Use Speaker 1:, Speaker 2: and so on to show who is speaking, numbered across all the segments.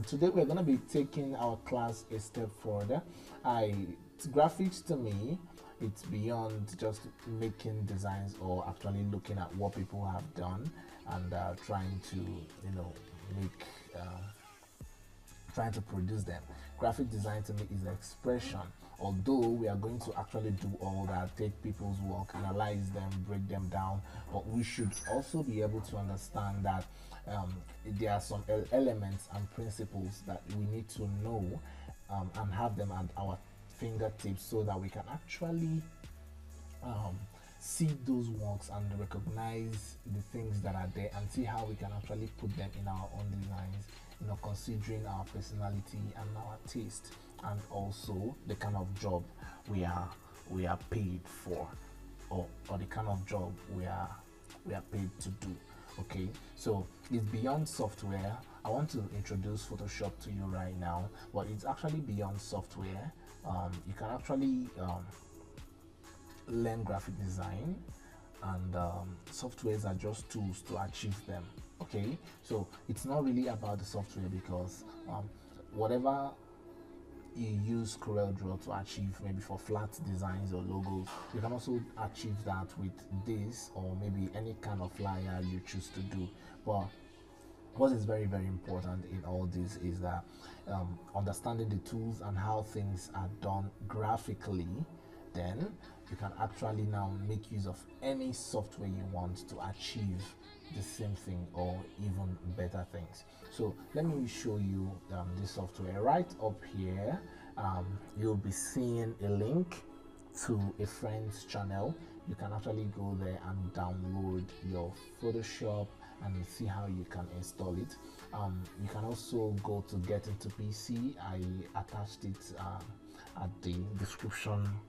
Speaker 1: Today we're going to be taking our class a step further. Graphics to me, it's beyond just making designs or actually looking at what people have done and trying to make trying to produce them. Graphic design to me is the expression. Although we are going to actually do all that, take people's work, analyze them, break them down, but we should also be able to understand that there are some elements and principles that we need to know and have them at our fingertips so that we can actually see those works and recognize the things that are there and see how we can actually put them in our own designs, considering our personality and our taste, and also the kind of job we are paid for, or the kind of job we are paid to do. Okay, so it's beyond software. I want to introduce Photoshop to you right now, but it's actually beyond software. You can actually learn graphic design, and softwares are just tools to achieve them. Okay, so it's not really about the software, because whatever you use CorelDRAW to achieve, maybe for flat designs or logos, you can also achieve that with this, or maybe any kind of flyer you choose to do. But what is very, very important in all this is that understanding the tools and how things are done graphically, then you can actually now make use of any software you want to achieve the same thing or even better things. So let me show you this software. Right up here, you'll be seeing a link to a friend's channel. You can actually go there and download your Photoshop and see how you can install it. You can also go to Get Into PC. I attached it at the description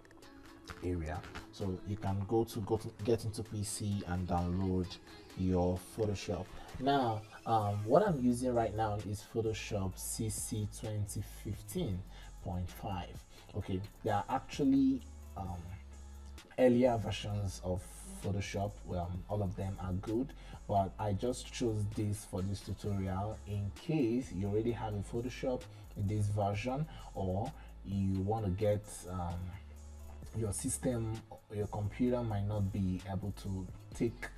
Speaker 1: area, so you can go to Get Into PC and download your Photoshop. Now what I'm using right now is Photoshop CC 2015.5. okay, there are actually earlier versions of Photoshop. All of them are good, but I just chose this for this tutorial in case you already have a Photoshop in this version, or you want to get your system, your computer might not be able to take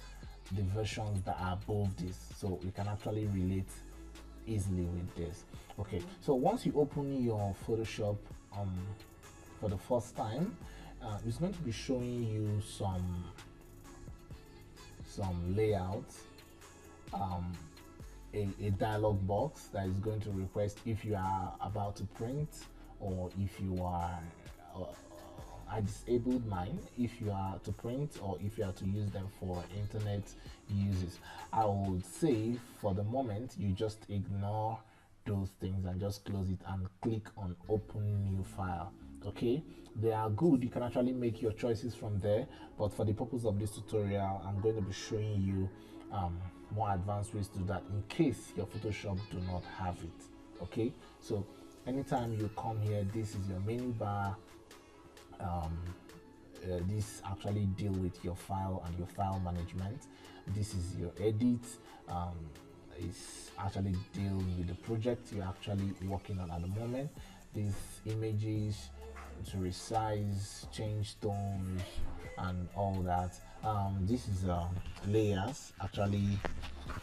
Speaker 1: the versions that are above this, so you can actually relate easily with this. Okay, so once you open your Photoshop for the first time, it's going to be showing you some layouts, a dialog box that is going to request if you are about to print, or if you are I disabled mine if you are to print, or if you are to use them for internet uses. I would say for the moment you just ignore those things and just close it and click on open new file. Okay, they are good, you can actually make your choices from there, but for the purpose of this tutorial I'm going to be showing you more advanced ways to do that in case your Photoshop do not have it. Okay, so anytime you come here, this is your menu bar. This actually deal with your file and your file management. This is your edit. It's actually deal with the project you're actually working on at the moment. These images to resize, change tones and all that. This is layers, actually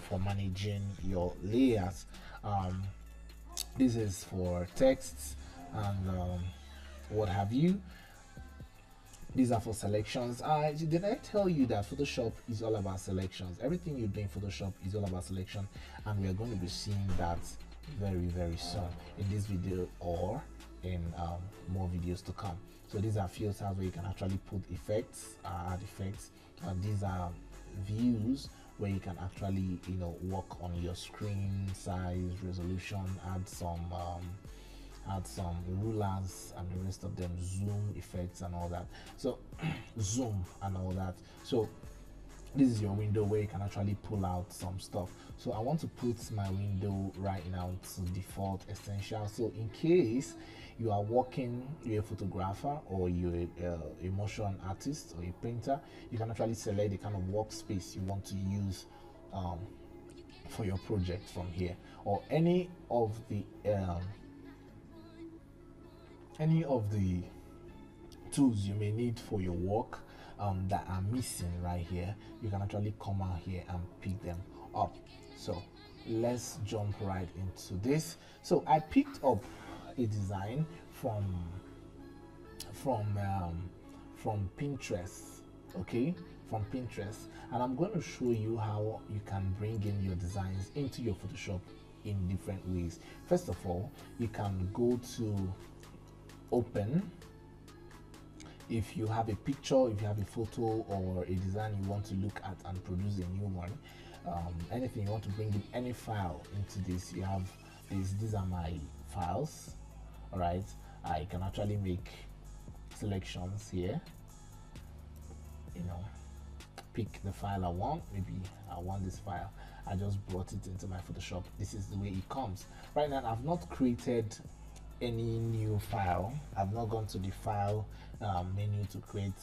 Speaker 1: for managing your layers. This is for texts and what have you. These are for selections. Did I tell you that Photoshop is all about selections? Everything you do in Photoshop is all about selection, and we are going to be seeing that very, very soon in this video or in more videos to come. So these are filters where you can actually put effects, add effects, and these are views where you can actually work on your screen size, resolution, add some rulers and the rest of them, zoom effects and all that, so zoom and all that. So this is your window where you can actually pull out some stuff. So I want to put my window right now to default essential, so in case you are working, you're a photographer or you're a motion artist or a painter, you can actually select the kind of workspace you want to use for your project from here, or any of the tools you may need for your work that are missing right here. You can actually come out here and pick them up. So let's jump right into this. So I picked up a design from Pinterest, okay, from Pinterest, and I'm going to show you how you can bring in your designs into your Photoshop in different ways. First of all, you can go to open. If you have a picture, if you have a photo or a design you want to look at and produce a new one, anything you want to bring in any file into this, you have this. These are my files. All right, I can actually make selections here, you know, pick the file I want. Maybe I want this file. I just brought it into my Photoshop. This is the way it comes. Right now I've not created any new file. I've not gone to the file menu to create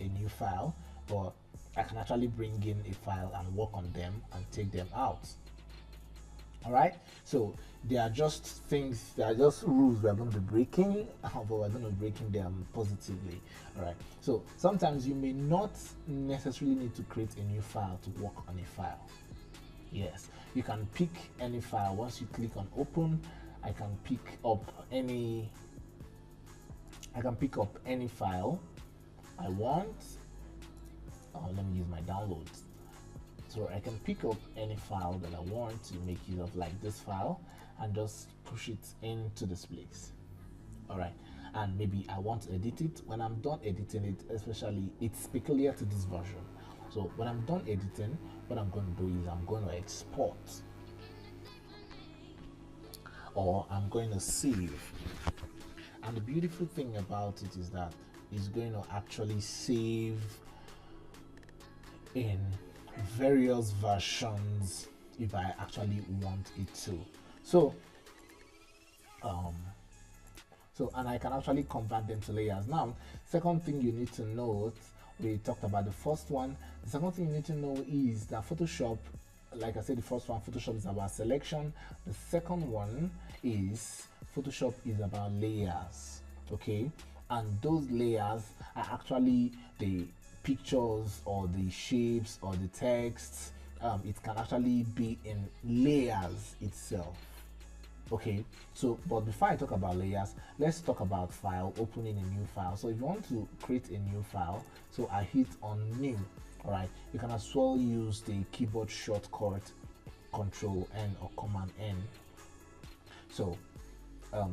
Speaker 1: a new file, but I can actually bring in a file and work on them and take them out. All right, so they are just things, they are just rules we're going to be breaking, but we're going to be breaking them positively. All right, so sometimes you may not necessarily need to create a new file to work on a file. Yes, you can pick any file. Once you click on open, I can pick up any file I want. Let me use my downloads. So I can pick up any file that I want to make use of, like this file, and just push it into this place. All right, and maybe I want to edit it. When I'm done editing it, especially, it's peculiar to this version. So when I'm done editing, what I'm going to do is I'm going to export, or I'm going to save. And the beautiful thing about it is that it's going to actually save in various versions if I actually want it to. So and I can actually convert them to layers. Now, second thing you need to note, we talked about the first one. The second thing you need to know is that Photoshop, like I said, the first one, Photoshop, is about selection. The second one is Photoshop is about layers, okay? And those layers are actually the pictures or the shapes or the texts. It can actually be in layers itself, okay? So, but before I talk about layers, let's talk about file, opening a new file. So if you want to create a new file, so I hit on new. All right, you can as well use the keyboard shortcut Control N or Command N, so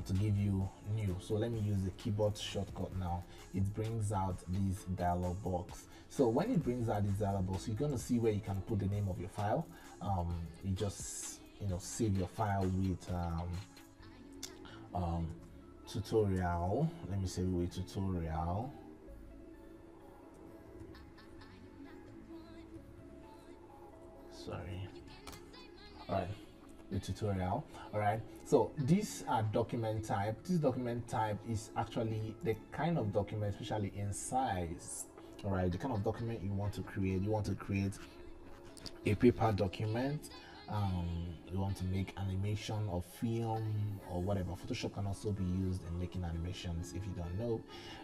Speaker 1: to give you new. So let me use the keyboard shortcut now. It brings out this dialog box. So when it brings out this dialog box, you're going to see where you can put the name of your file. You just, you know, save your file with tutorial. Let me save it with tutorial. Sorry. All right, the tutorial. All right, so these are document type. This document type is actually the kind of document, especially in size. All right, the kind of document you want to create. You want to create a paper document. You want to make animation or film or whatever. Photoshop can also be used in making animations if you don't know.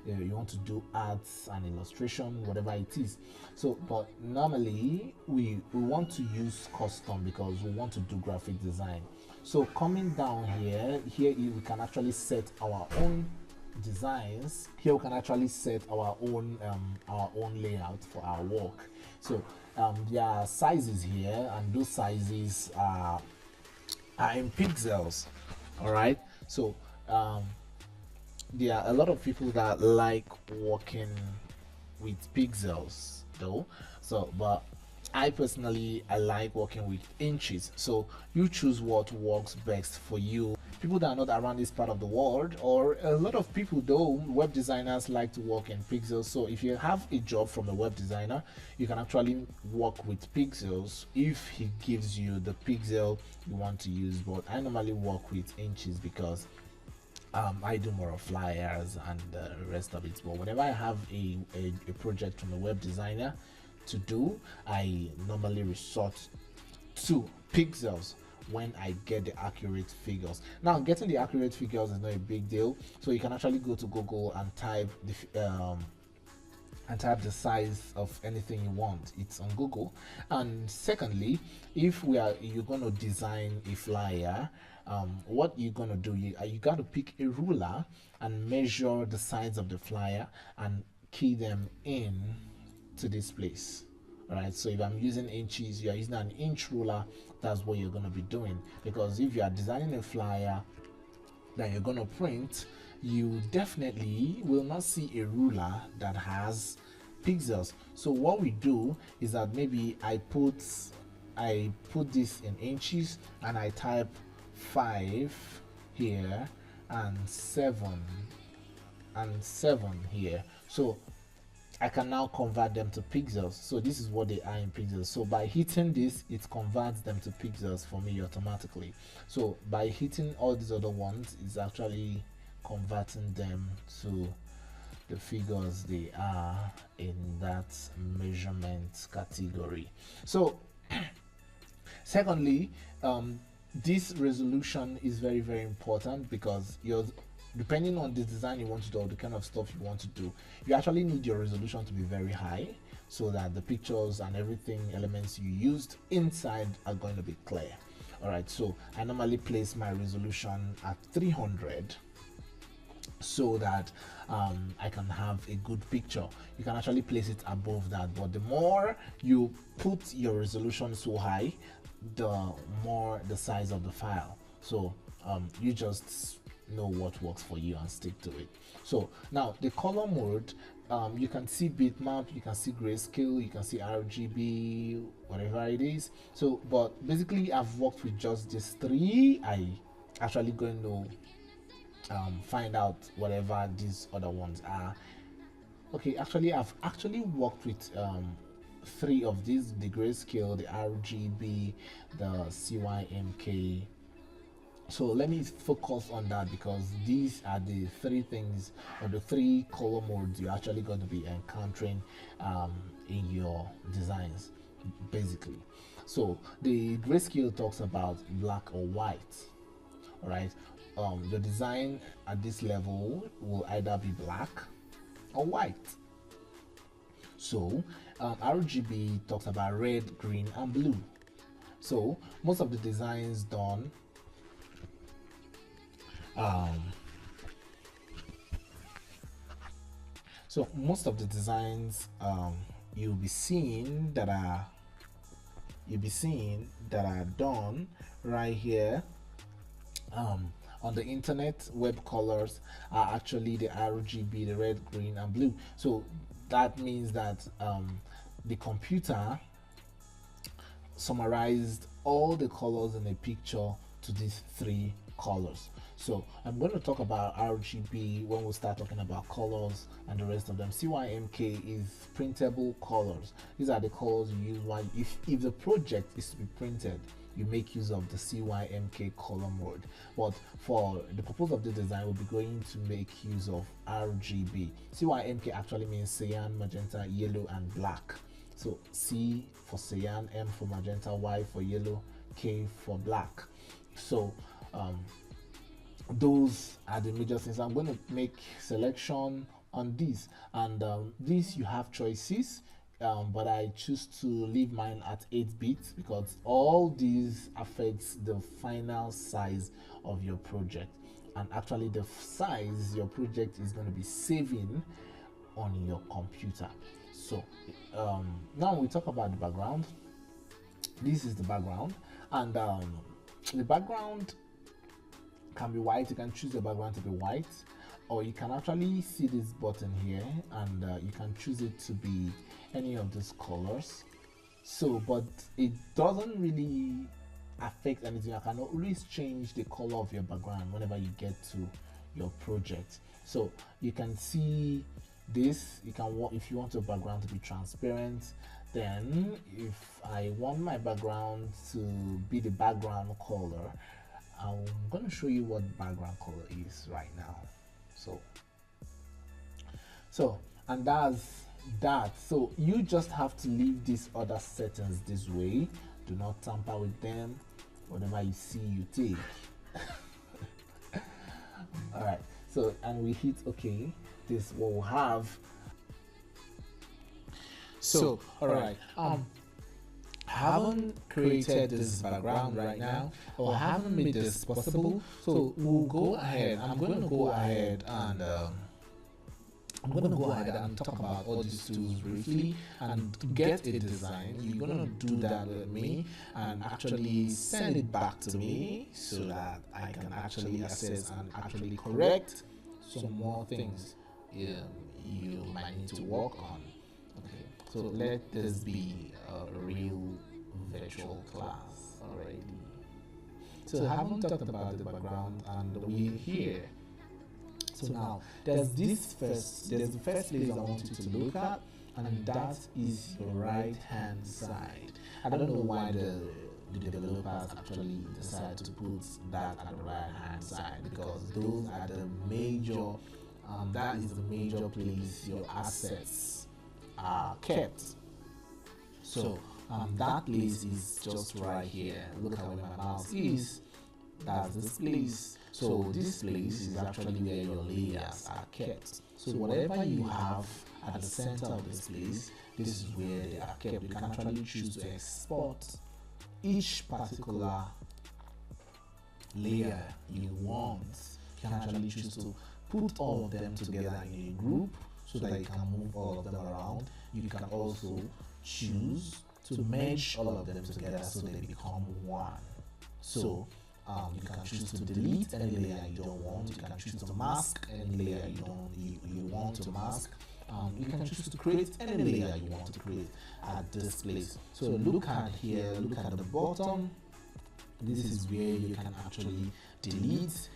Speaker 1: You want to do arts and illustration, whatever it is. So, but normally we want to use custom because we want to do graphic design. So coming down here we can actually set our own designs. Here we can actually set our own layout for our work. So there are sizes here, and those sizes are in pixels. All right, so there are a lot of people that like working with pixels though, so but I personally like working with inches. So you choose what works best for you. People that are not around this part of the world, or a lot of people though, web designers like to work in pixels. So if you have a job from a web designer, you can actually work with pixels if he gives you the pixel you want to use. But I normally work with inches because I do more of flyers and the rest of it. But whenever I have a project from a web designer to do, I normally resort to pixels when I get the accurate figures. Now, getting the accurate figures is not a big deal, so you can actually go to Google and type the size of anything you want. It's on Google. And secondly, if you're going to design a flyer, what you're going to do, you got to pick a ruler and measure the size of the flyer and key them in to this place. All right, so if I'm using inches, you're using an inch ruler. That's what you're going to be doing, because if you are designing a flyer that you're going to print, you definitely will not see a ruler that has pixels. So what we do is that maybe I put this in inches and I type 5 here and 7 here, so I can now convert them to pixels. So this is what they are in pixels. So by hitting this, it converts them to pixels for me automatically. So by hitting all these other ones, it's actually converting them to the figures they are in that measurement category. So secondly, this resolution is very, very important, because depending on the design you want to do or the kind of stuff you want to do, you actually need your resolution to be very high, so that the pictures and everything, elements you used inside, are going to be clear. All right, so I normally place my resolution at 300 so that I can have a good picture. You can actually place it above that, but the more you put your resolution so high, the more the size of the file. So you just know what works for you and stick to it. So now the color mode, you can see bitmap, you can see grayscale, you can see RGB, whatever it is. So but basically I've worked with just these three. I actually going to find out whatever these other ones are. Okay, actually I've actually worked with 3 of these: the grayscale, the RGB, the CYMK. So let me focus on that, because these are the 3 things, or the 3 color modes you're actually going to be encountering in your designs, basically. So the grayscale talks about black or white. All right, the design at this level will either be black or white. So RGB talks about red, green, and blue. So most of the designs done so most of the designs you'll be seeing that are done right here on the internet. Web colors are actually the RGB, the red, green, and blue. So that means that the computer summarized all the colors in a picture to these 3 colors. So I'm going to talk about RGB when we start talking about colors and the rest of them. CYMK is printable colors. These are the colors you use if the project is to be printed. You make use of the CYMK color mode, but for the purpose of the design, we'll be going to make use of RGB. CYMK actually means cyan, magenta, yellow, and black. So C for cyan, M for magenta, Y for yellow, K for black. So those are the major things. I'm going to make selection on this, and this you have choices, but I choose to leave mine at 8 bits, because all these affects the final size of your project, and actually the size your project is going to be saving on your computer. So now we talk about the background. This is the background, and the background can be white. You can choose the background to be white, or you can actually see this button here, and you can choose it to be any of these colors. So but it doesn't really affect anything. You can always change the color of your background whenever you get to your project. So you can see this. You can, if you want your background to be transparent, then if I want my background to be the background color, I'm going to show you what background color is right now. So and that's that. So you just have to leave these other settings this way. Do not tamper with them. Whatever you see, you take. All right. So, and we hit OK. This what we'll have. So, all right. I haven't created this background right now, or haven't made this possible. So we'll go ahead. I'm going to go ahead and talk about all these tools briefly and get a design. You're going to do that with me and actually send it back to me so that I can actually assess and actually correct some more things you might need to work on. Okay, so let this be a real virtual class already. So I haven't talked about the background and we're here. So now there's the first place I want you to look at, and that is your right hand side. I don't know why the developers actually decided to put that at the right hand side, because those are the major that is the major place your assets are kept. So that place is just right here. Look at where my mouse is. That's this place. So this place is actually where your layers are kept. So whatever you have at the center of this place, this is where they are kept. You can actually choose to export each particular layer you want. You can actually choose to put all of them together in a group so that you can move all of them around. You can also choose to merge all of them together so they become one. So you can choose to delete any layer you don't want. You can choose to mask any layer you want to mask. You can choose to create any layer you want to create at this place. So look at here, look at the bottom. This is where you can actually delete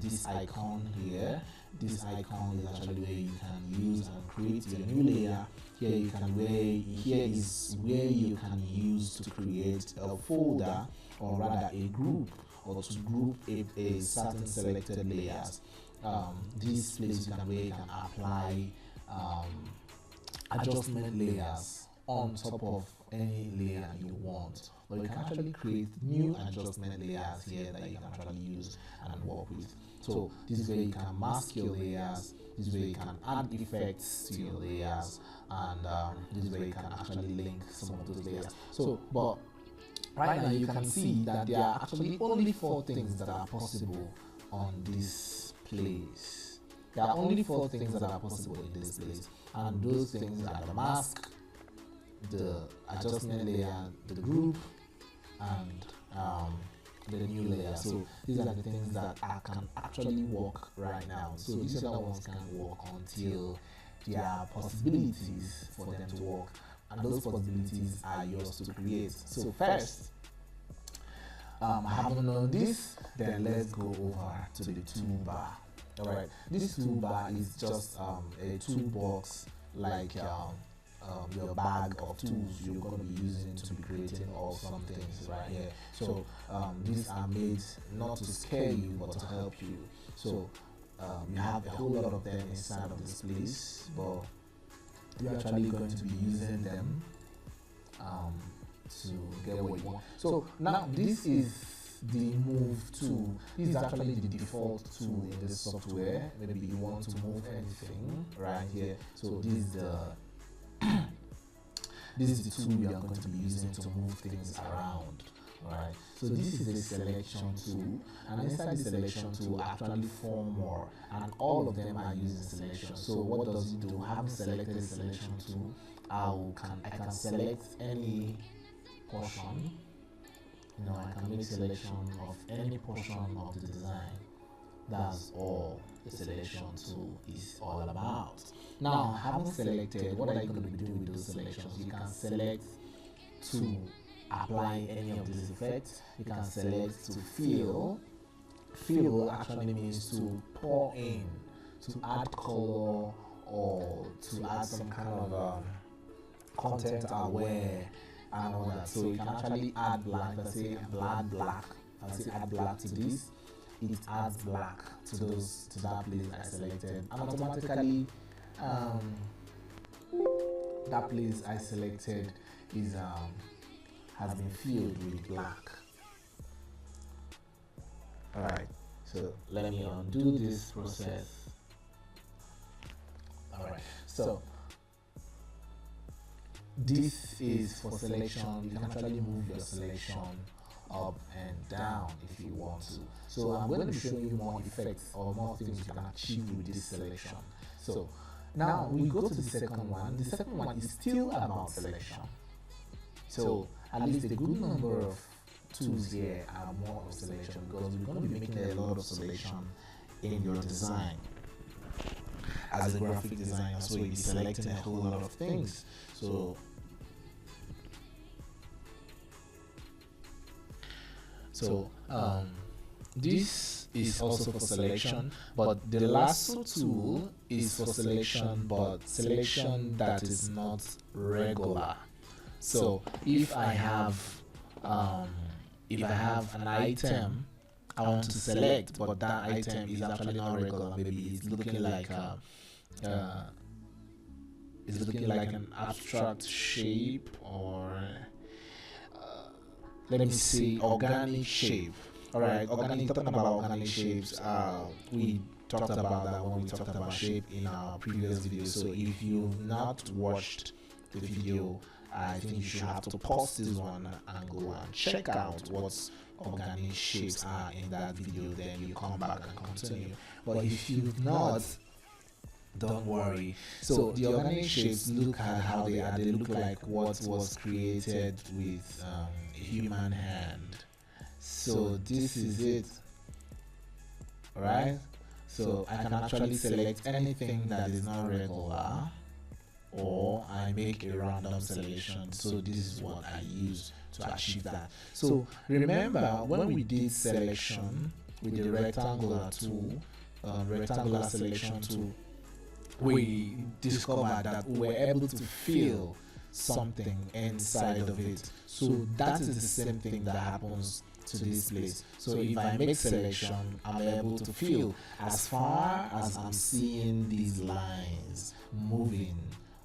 Speaker 1: this icon here. This icon is actually where you can use and create your new layer. Here is where you can use to create a folder, or rather a group, or to group a certain selected layers. This place where you can apply adjustment layers on top of any layer you want, or you can actually create new adjustment layers here that you can actually use and work with. So this is where you can mask your layers, this is where you can add effects to your layers, and this is where you can actually link some of those layers. So but right now you can see that there are actually only 4 things that are possible on this place. There are only 4 things that are possible in this place, and those things are the mask, the adjustment layer, the group, and the new layer. So these are the things that can actually work right now. So these other ones can work until there are possibilities for them to work, and those possibilities are yours to create. So first, having known this, then let's go over to the toolbar. Alright, this toolbar is just a toolbox like your bag of tools you're going to be using to be creating all some things right here. So these are made not to scare you but to help you. So you have a whole lot of them inside of this place, but you're actually going to be using them to get what you want. So now this is the move tool. This is actually the default tool in this software. Maybe you want to move anything right here. So this is the this is the tool we are going to be using to move things around. Right. So this is a selection tool, and inside the selection tool actually 4 more, and all of them are using selection. So what does it do? Having selected the selection tool, I can select any portion. I can make selection of any portion of the design. That's all the selection tool is all about. Now, having selected, what are you going to be doing with those selections? You can select to apply any of these effects. You can select to fill. Fill actually means to pour in, to add color, or to add some kind of content aware and all that. So you can actually add black. Let's say add black. Let's say add black to this. It adds black to that place I selected, and automatically that place I selected is has been filled with black. Alright, so let me undo this process. Alright, so this is for selection. You can actually move your selection up and down if you want to. So I'm going to be showing you more effects or more things you can achieve with this selection. So now we go to the second one. The second one is still about selection. So at least a good number of tools here are more of selection, because we're going to be making a lot of selection in your design. As a graphic designer, so you'll be selecting a whole lot of things. So this is also for selection, but the lasso tool is for selection, but selection that is not regular. So if I have an item I want to select, but that item is actually not regular, maybe it's looking like an abstract shape, or let me say organic shape. Alright, talking about organic shapes, we talked about that when we talked about shape in our previous video. So if you've not watched the video, I think you should have to pause this one and go and check out what organic shapes are in that video, then you come back and continue. But if you've not, don't worry. So the organic shapes, look at how they are. They look like what was created with a human hand. So this is it. Alright, so I can actually select anything that is not regular, or I make a random selection. So this is what I use to achieve that. So remember, when we did selection with the rectangular tool, rectangular selection tool, we discovered that we were able to fill something inside of it. So that is the same thing that happens to this place. So if I make selection, I'm able to fill as far as I'm seeing these lines moving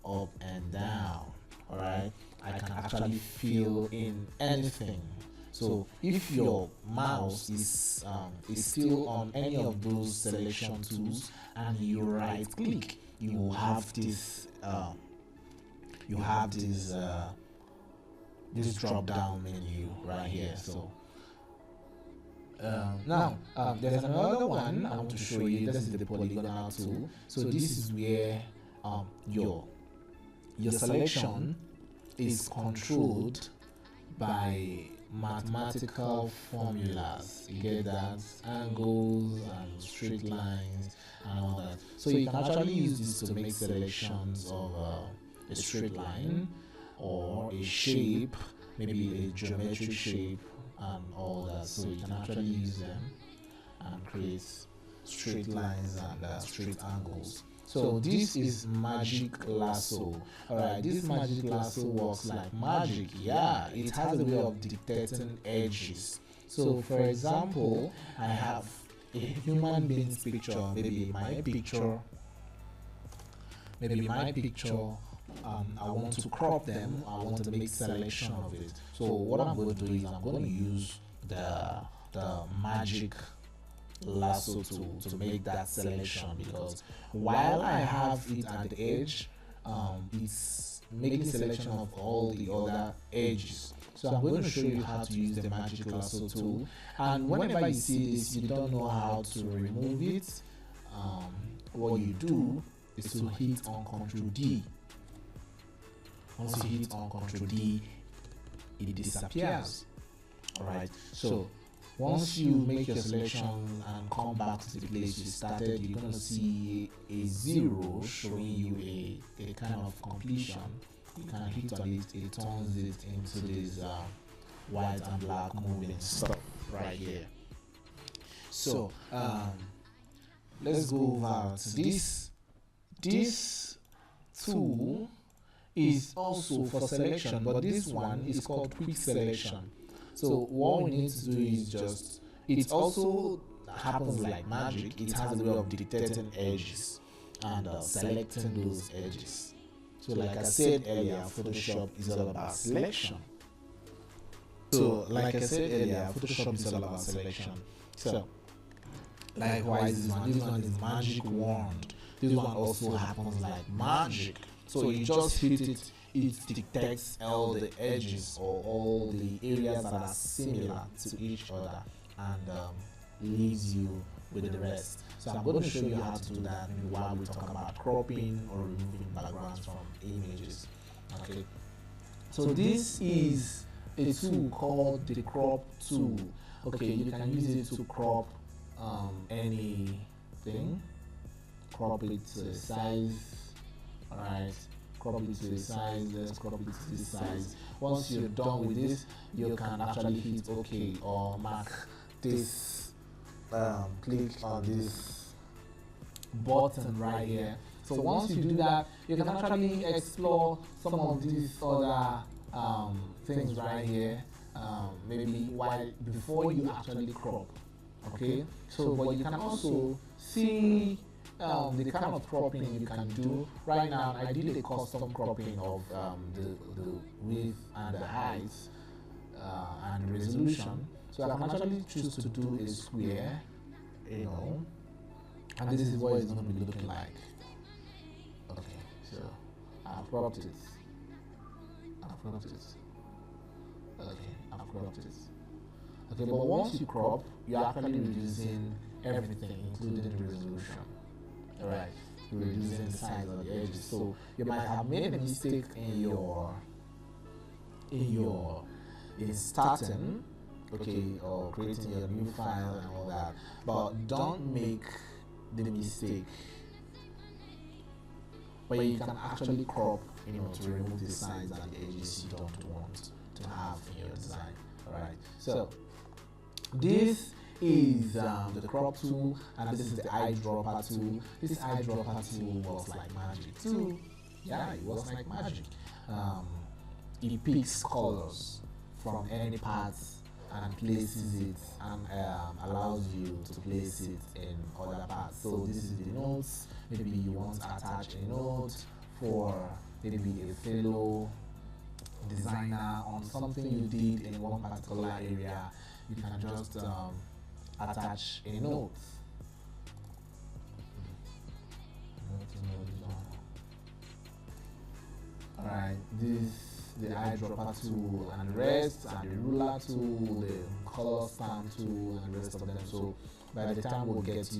Speaker 1: up and down. Alright, I can actually fill in anything. So if your mouse is still on any of those selection tools and you right click, you will have this this drop down menu right here. So now there's another one I want to show you. This is the polygonal tool. So this is where your selection is controlled by mathematical formulas. You get that? Angles and straight lines and all that. So you can actually use this to make selections of a straight line or a shape, maybe a geometric shape and all that. So you can actually use them and create straight lines and straight angles. So this is magic lasso. Alright, this magic lasso works like magic. Yeah, it has a way of dictating edges. So for example, I have a human being's picture, maybe my picture, I want to crop them, I want to make selection of it. So what I'm going to do is I'm going to use the magic lasso tool to make that selection, because while I have it at the edge, it's making selection of all the other edges. So I'm going to show you how to use the magic lasso tool, and whenever you see this you don't know how to remove it, what you do is to hit on Ctrl D. Once you hit on Ctrl D, it disappears. Alright, so once you make your selection and come back to the place you started, you're going to see a 0 showing you a kind of completion. You can hit on it, it turns it into this white and black moving stuff right here. So let's go over to this. This tool is also for selection, but this one is called quick selection. So what we need to do is just, it also happens like magic. It has a way of dictating edges and selecting those edges. So like I said earlier, Photoshop is all about selection. So, like I said earlier, Photoshop is all about selection. So, likewise, this one is magic wand. This one also happens like magic. So you just hit it, it detects all the edges or all the areas that are similar to each other, and leaves you with the rest. So I'm going to show you how to do that maybe while we talk about cropping or removing backgrounds from images. Okay. So this is a tool called the crop tool. Okay, you can use it to crop anything. Crop it to a size. Alright, crop it to a size. Let's crop it to this size. Once you're done with this, you can actually hit OK or mark this. Click on this button right here. So once you do that, you can actually explore some of these other things right here. Maybe before you actually crop. Okay. So, but you can also see the kind of cropping you can do. Right now, I did a custom cropping of the width and the height and resolution. So I can actually choose to do a square, and this is what it's going to be looking like. Okay, so I've cropped it. Okay, I've cropped it. Okay, but once you crop, you're actually reducing everything, including the resolution. Alright, you're reducing the size of the edges. So you might have made a mistake in starting, okay, or creating your new file and all that, but don't make the mistake where you can actually crop, to remove the size and the edges you don't want to have in your design. Alright, so this is the crop tool, and this is the eyedropper tool. This eyedropper tool works like magic too. Yeah, it works like magic. It picks colors from any parts and places it, and allows you to place it in other parts. So this is the notes. Maybe you want to attach a note for maybe a fellow designer on something you did in one particular area. You can just attach a note. Alright, the eyedropper tool and the rest, and the ruler tool, the color stamp tool, and the rest of them. So by the time we'll get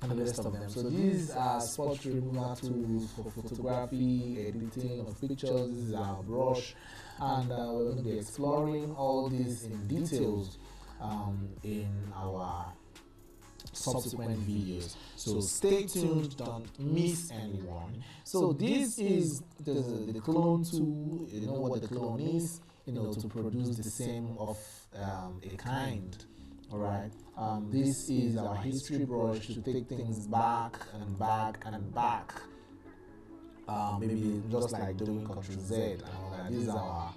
Speaker 1: and the rest of them. So these are spot remover tools for photography, editing of pictures. This is our brush, and we're going to be exploring all this in details in our subsequent videos. So stay tuned, don't miss anyone. So this is the clone tool. You know what the clone is, to produce the same of a kind. Alright, this is our history brush to take things back and back and back. Maybe just like doing Ctrl Z and all that. This is our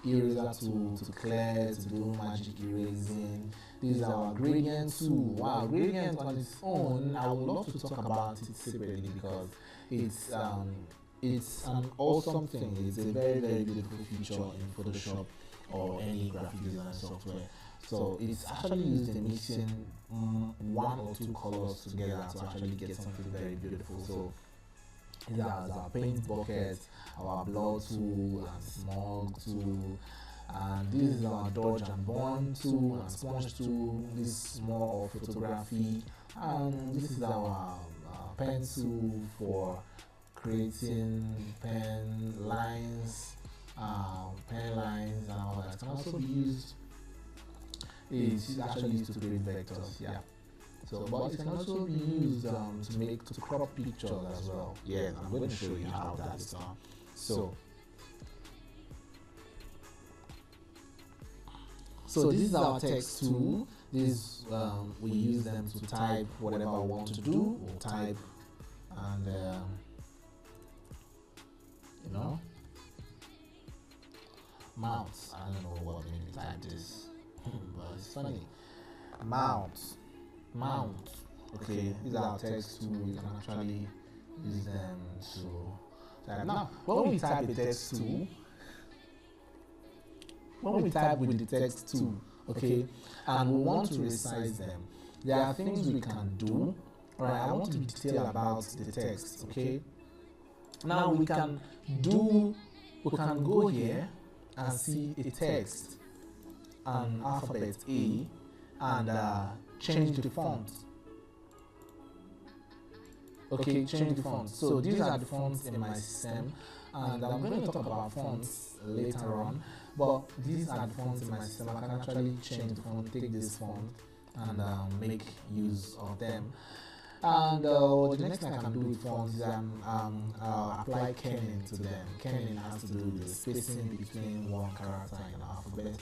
Speaker 1: eraser tool to clear, to do magic erasing. This is our gradient tool. Wow, gradient on its own, I would love to talk about it separately because it's an awesome thing. It's a very, very beautiful feature in Photoshop or any graphic design software. So it's actually used in mixing one or two colors together to actually get something very beautiful. So these are our paint bucket, our blur tool, and smog tool, and this is our dodge and burn tool and sponge tool. This is more of photography, and this is our pen tool for creating pen lines, and all that. It can also be used. It's actually used to create vectors, yeah. So, but it can also be used to crop pictures as well. Yeah, I'm going to show you how that is done. So this is our text tool. This we use them to type whatever I want to do. We'll type and mount. I don't know what made me type this, but it's funny. Mount. Okay, these are our text tools. You can actually use them to type. Now, when we type a text tool, when we type with the text tool, okay, and we want to resize them, there are things we can do. All right, I want to be detailed about the text, okay. Now we can go here and see a text, an alphabet A, and change the font. Okay, change the font. So these are the fonts in my system, and I'm going to talk about fonts later on, but these are the fonts in my system. I can actually change the font, take this font, and make use of them. And the next thing I can do with fonts is apply kerning to them. Kerning has to do with the spacing between one character in an alphabet.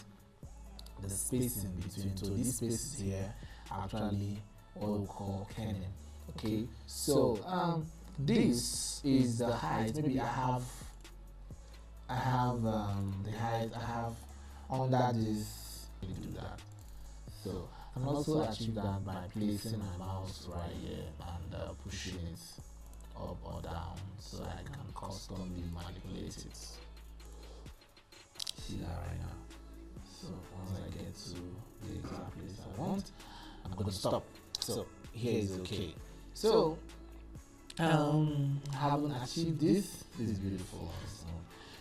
Speaker 1: The spacing between, so these spaces here are actually what we call kerning. Okay, so this is the height. Maybe I have the height I have under this. Do that. So I can also achieve that by placing my mouse right here and pushing it up or down, so I can customly manipulate it. See that right now. So once I get to the exact place I want, I'm going to stop. So here is okay. So having achieved this is beautiful.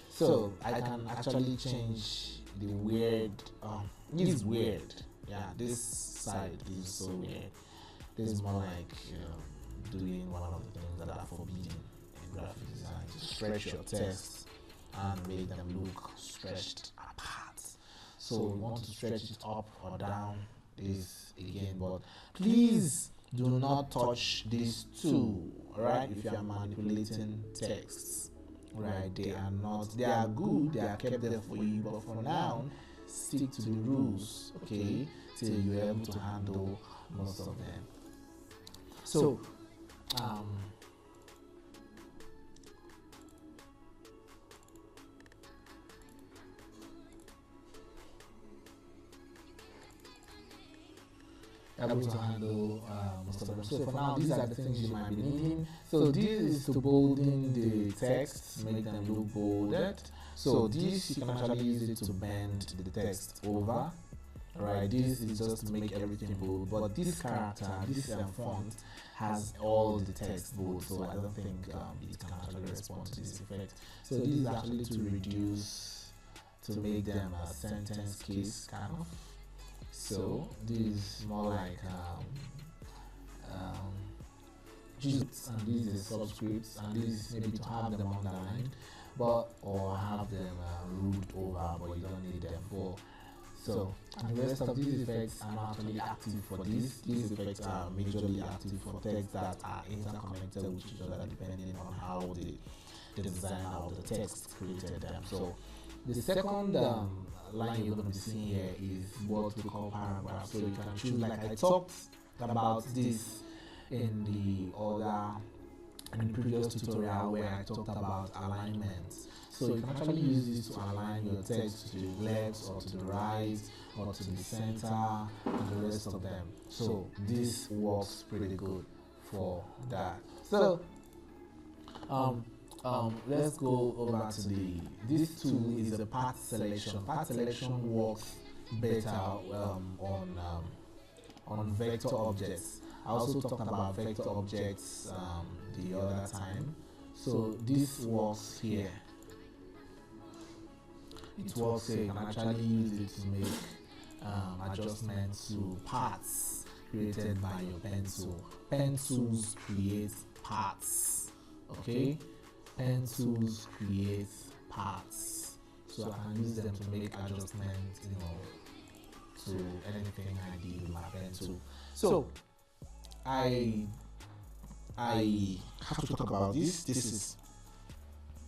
Speaker 1: So I can actually change the weird. This is weird. Yeah, this side is so weird. This is more like doing one of the things that are forbidden in graphic design, to stretch your text and make them look stretched apart. So we want to stretch it up or down, this again, but please do not touch these two, right? If you are manipulating texts, right? They are good, they are kept there for you, but for now, stick to the rules, okay, till you're able to handle most of them. So able to handle most of them. So for now, these are the things you might be needing. So this is to bolden the text, make them look bolded. So this, you can actually use it to bend the text over. Right, this is just to make everything bold, but this character, this font has all the text bold, so I don't think it can actually respond to this effect. So this is actually to reduce, to make them a sentence case kind of. So this is more like just, and these are subscripts, and this maybe to have them underlined, or have them ruled over, but you don't need them for. So, and the rest of these effects are not actually active for this. These effects are majorly active for texts that are interconnected with each other depending on how the designer of the text created them. So, the second line you're going to be seeing here is what we call paragraph. So you can choose, like I talked about this in the previous tutorial where I talked about alignment. So you can actually use this to align your text to the left or to the right or to the center and the rest of them. So this works pretty good for that. So let's go over to this tool is a path selection. Path selection works better on vector objects. I also talked about vector objects the other time. So this works here. It works here. You can actually use it to make adjustments to paths created by your pencil. Pencils create paths. Okay? Pencils create paths. So I can use them to make adjustments, to anything I do with my pencil. So I have to talk about this. This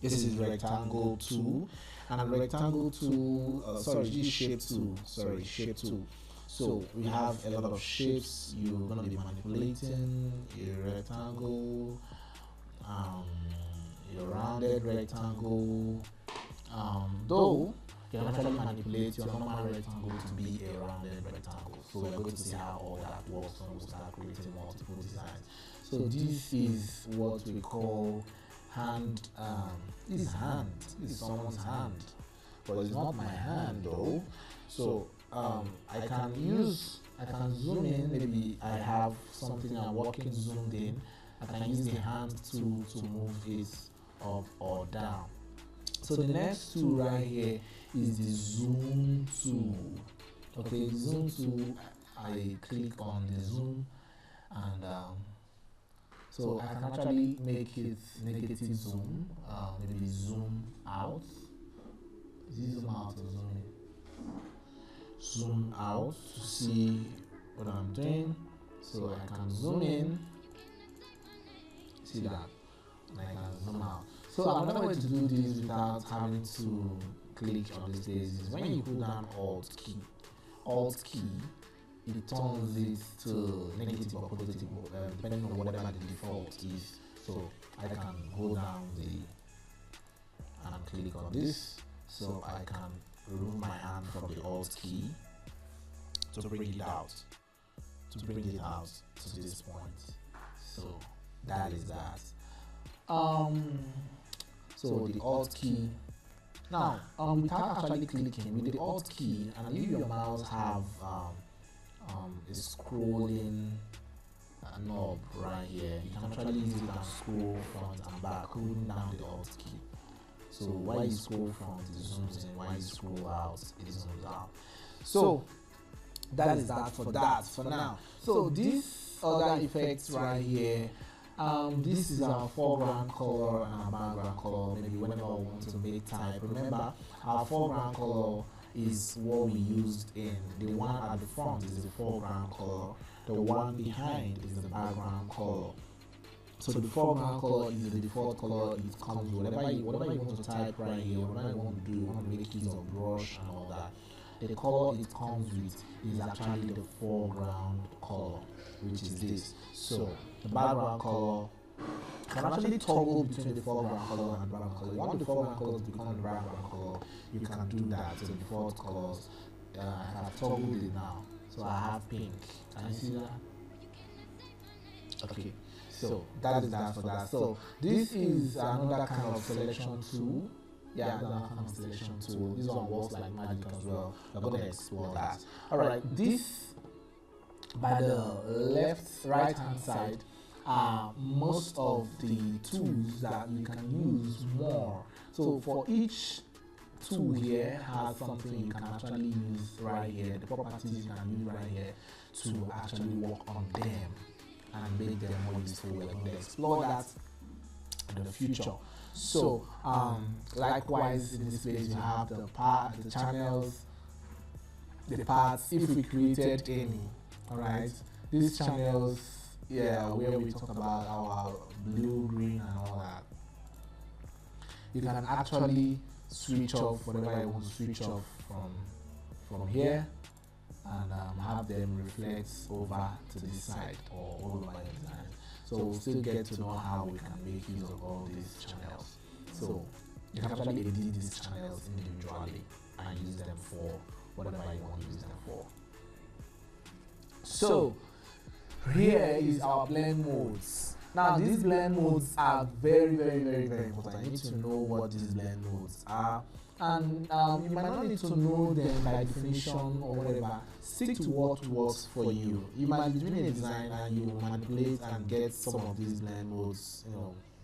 Speaker 1: is rectangle tool, and rectangle tool. This shape tool. Shape tool. So we have a lot of shapes. You're gonna be manipulating a rectangle, a rounded rectangle. Though you can actually manipulate your normal rectangle to be a rounded rectangle. So we're going to see how all that works when we start creating multiple designs. So this is what we call hand. This is hand. This is someone's hand. but it's not my hand though. So I can zoom in. Maybe I have something I'm working zoomed in. I can use the hand tool to move it up or down. So the next tool right here is the zoom tool. Okay, the zoom tool, I click on the zoom, and so I can actually make it negative zoom, maybe zoom out. Is it zoom out or zoom in? Zoom out to see what I'm doing. So I can zoom in, see that, and I can zoom out. So another way to do this without having to click on this place is when you put down Alt key, it turns it to negative or positive, depending on whatever the default is. So I can hold down and click on this, so I can remove my hand from the Alt key to bring it out, to this point. So that is that. So the Alt key. Now, without actually clicking, with the Alt key, and if your mouse have a scrolling knob right here, you can actually use it and scroll front and back, holding down the Alt key. So while you scroll front, it zooms in. While you scroll out, it zooms out. So that is that for now. So this other effects right here. This is our foreground color and our background color. Maybe whenever we want to make type, remember our foreground color is what we used in the one at the front is the foreground color, the one behind is the background color. So the foreground color is the default color. It comes with whatever you want to type right here, whatever you want to do, you want to make use of brush and all that. The color it comes with is actually the foreground color, which is this. So the background color can actually toggle between the foreground color and background color. If you want the foreground color to become the background color, you can do that. So the default colors, I have toggled it now. So I have pink. Can you see that? Okay. So that is that for that. So this is another kind of selection tool. Yeah, another kind of selection tool. This one works like magic as well. We're going to explore that. Alright, this by the right hand side are most of the tools that you can use more. So for each tool here has something you can actually use right here. The properties you can use right here to actually work on them and make them more useful. We're going to explore that in the future. So likewise in this place you have the channels, the parts if we created any. Alright, these channels, where we talk about our blue, green and all that, you can actually switch off whatever you want to switch off from here and have them reflect over to this side or all over your design. So we'll still get to know how we can make use of all these channels. So you can actually edit these channels individually and use them for whatever you want to use them for. So here is our blend modes. Now these blend modes are very, very, very, very important. You need to know what these blend modes are, and you might not need to know them by definition or whatever. Stick to what works for you. You might be doing a design and you manipulate and get some of these blend modes,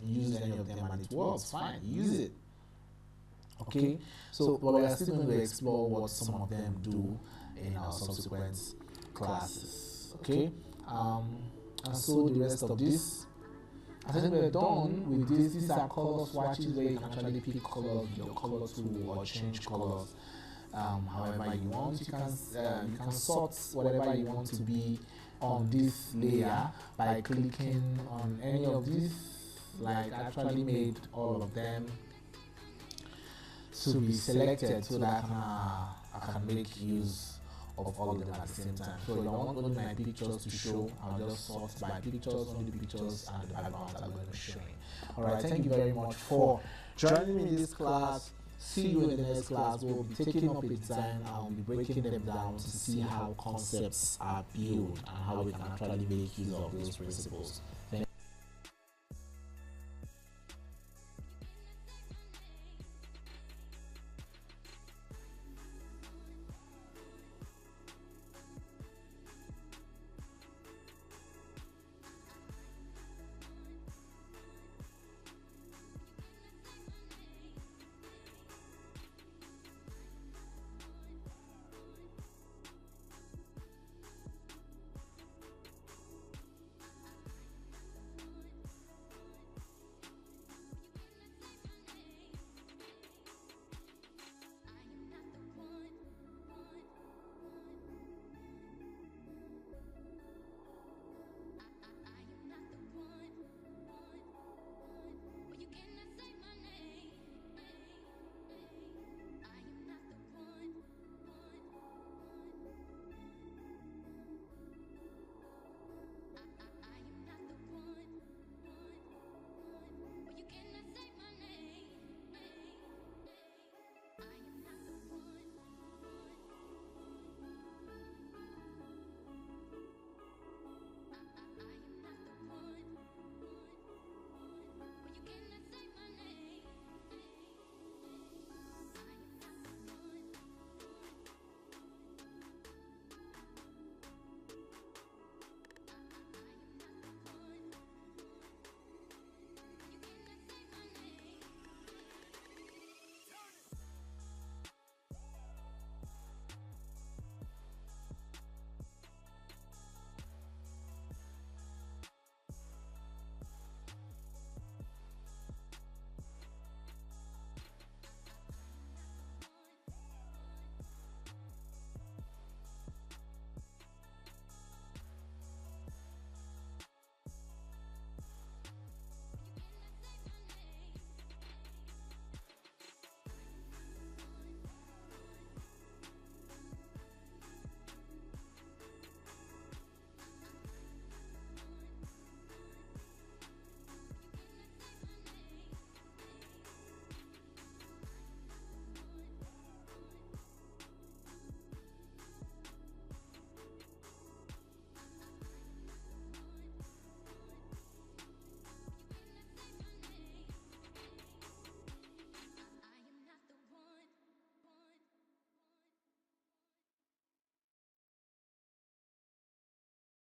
Speaker 1: use any of them and it works fine, use it. Okay, so but we are still going to explore what some of them do in our subsequent classes. Okay, and so the rest of this, I think we're done with this. These are color swatches where you can actually pick colors with your color tool or change colors however you want. You can sort whatever you want to be on this layer by clicking on any of these. Like I actually made all of them to be selected so that I can make use of all of them at the same time. So if I want only my pictures to show, I'll just sort by pictures, only the pictures and the backgrounds are going to be showing. Alright, thank you very much for joining me in this class. See you in the next class. We'll be taking up a design and I'll be breaking them down to see how concepts are built and how we can actually make use of those principles. Thank you.